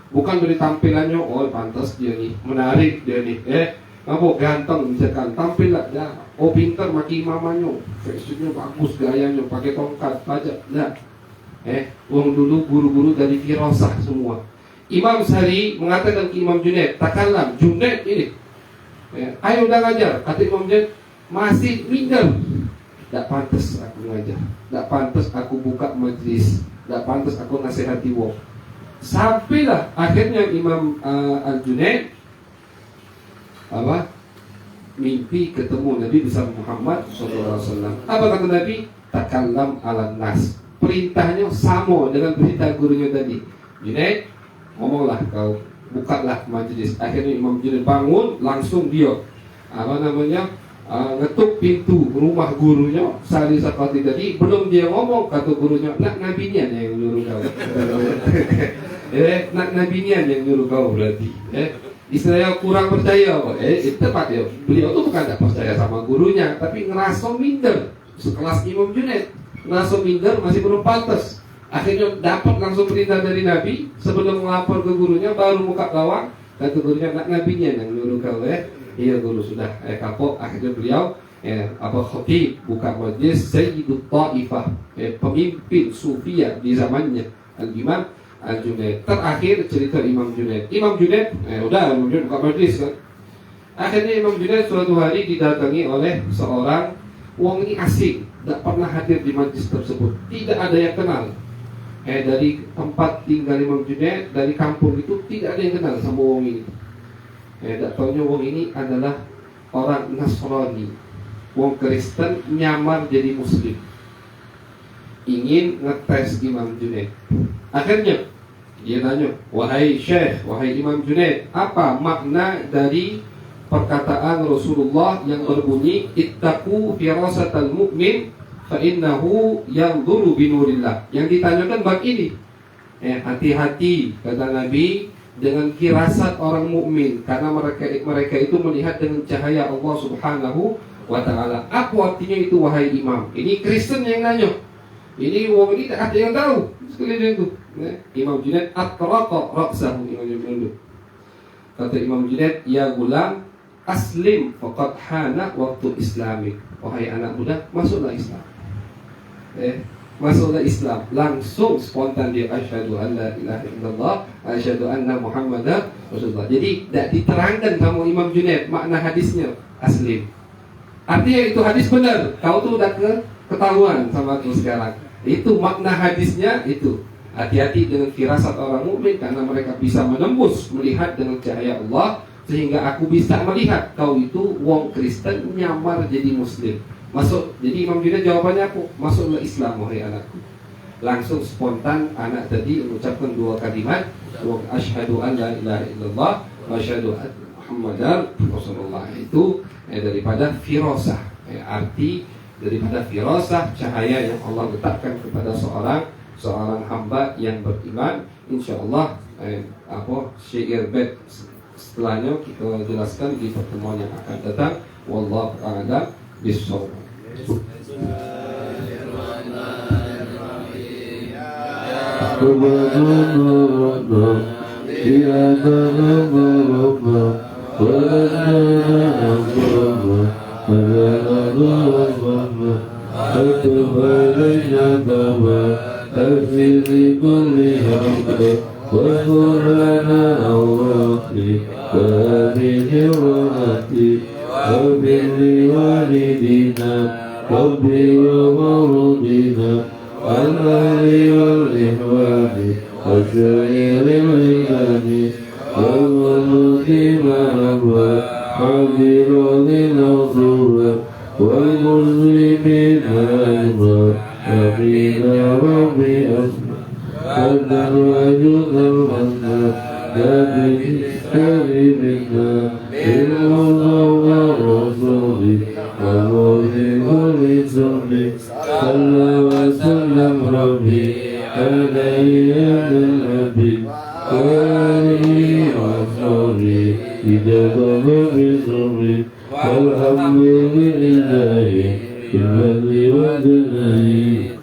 bukan dari tampilannya, pantas dia ni, menarik dia ni, kamu ganteng misalkan, tampil lah, dah. Pinter maki mamanya, fashionnya bagus, gayanya, pakai tongkat, pajak, dah. Orang dulu guru-guru dari firasah semua. Imam Sari mengatakan ke Imam Junaid, takallam, Junaid ini, ayo udah ngajar. Kata Imam Junaid, masih minder. Tak pantas aku ngajar, tak pantas aku buka majlis, tak pantas aku nasihati wong. Sampailah akhirnya Imam Al-Junaid mimpi ketemu Nabi besar Muhammad SAW. Apa kata Nabi? Takallam 'alan nas. Perintahnya sama dengan perintah gurunya tadi. Junaid, ngomonglah kau, bukalah majlis. Akhirnya Imam Junaid bangun, langsung dia ngetuk pintu rumah gurunya Sari Sakati tadi. Belum dia ngomong, kata gurunya, nak Nabi nian yang nyuruh kau. Nak Nabi nian yang nyuruh kau berarti. istilahnya kurang percaya, itu tepat ya. Beliau tuh bukan tidak percaya sama gurunya, tapi ngerasa minder. Sekelas Imam Junaid, ngerasa minder masih belum pantas. Akhirnya dapat langsung perintah dari Nabi, sebelum melapor ke gurunya baru buka gawang. Kata gurunya, nabinya yang nyuruh kau iya guru sudah kapok. Akhirnya beliau khatib buka majlis Sayyidut Ta'ifah, pemimpin Sufia di zamannya Al-Imam Al-Junaid. Terakhir cerita Imam Junaid. Imam Junaid Imam Junaid buka majlis kan. Akhirnya Imam Junaid suatu hari didatangi oleh seorang wong ini asing, tidak pernah hadir di majlis tersebut, tidak ada yang kenal. Dari tempat tinggal Imam Junaid, dari kampung itu tidak ada yang kenal sama wong ini. Tak tahunya wong ini adalah orang Nasrani, wong Kristen nyamar jadi Muslim, ingin ngetes Imam Junaid. Akhirnya dia tanya, wahai Syekh, wahai Imam Junaid, apa makna dari perkataan Rasulullah yang berbunyi ittaqu firasatal mu'min fa innahu yanzuru binurillah. Yang ditanyakan bab ini, hati-hati kata Nabi dengan firasat orang mukmin, karena mereka itu melihat dengan cahaya Allah Subhanahu wa taala. Apa artinya itu wahai imam? Ini Kristen yang nanya. Ini wong ini tak ada yang tahu sekalian itu. Imam Junaid atraqa ra'sahu. Kata Imam Junaid, ya gulam aslim faqad hana waktu islamik. Wahai anak muda, masuklah Islam. Masuklah Islam. Langsung spontan dia asyhadu an la ilaha illallah, asyhadu anna Muhammadar Rasulullah. Jadi tidak diterangkan sama Imam Junaid makna hadisnya aslim. Artinya itu hadis benar. Kau tuh udah ketahuan sama aku sekarang. Itu makna hadisnya itu. Hati-hati dengan firasat orang mukmin, karena mereka bisa menembus, melihat dengan cahaya Allah, sehingga aku bisa melihat kau itu wong Kristen nyamar jadi Muslim. Masuk. Jadi Imam Junaid jawabannya aku, masuklah Islam wahai anakku. Langsung spontan anak tadi mengucapkan dua kalimat, asyhadu an la ilaha illallah wa asyhadu anna Muhammadar Rasulullah. Itu daripada firasah, arti daripada firasah, cahaya yang Allah letakkan kepada seorang hamba yang beriman. Insyaallah syair bait setelahnya kita jelaskan di pertemuan yang akan datang. Wallahu a'lam bishawab. ربي ومرضنا والأهل والإخوان والشعير العيان والملوك مرحبا حبيب للأصول والمسلمين أيضا يقين ربي أسمع أن الوجود المنى نبي كريمنا بالمصطفى الرسول وموثق لسري صلى وسلم ربي عليه النبي وآله وصحبه إجابة بصبري والحمد لله في البذل والدنيا.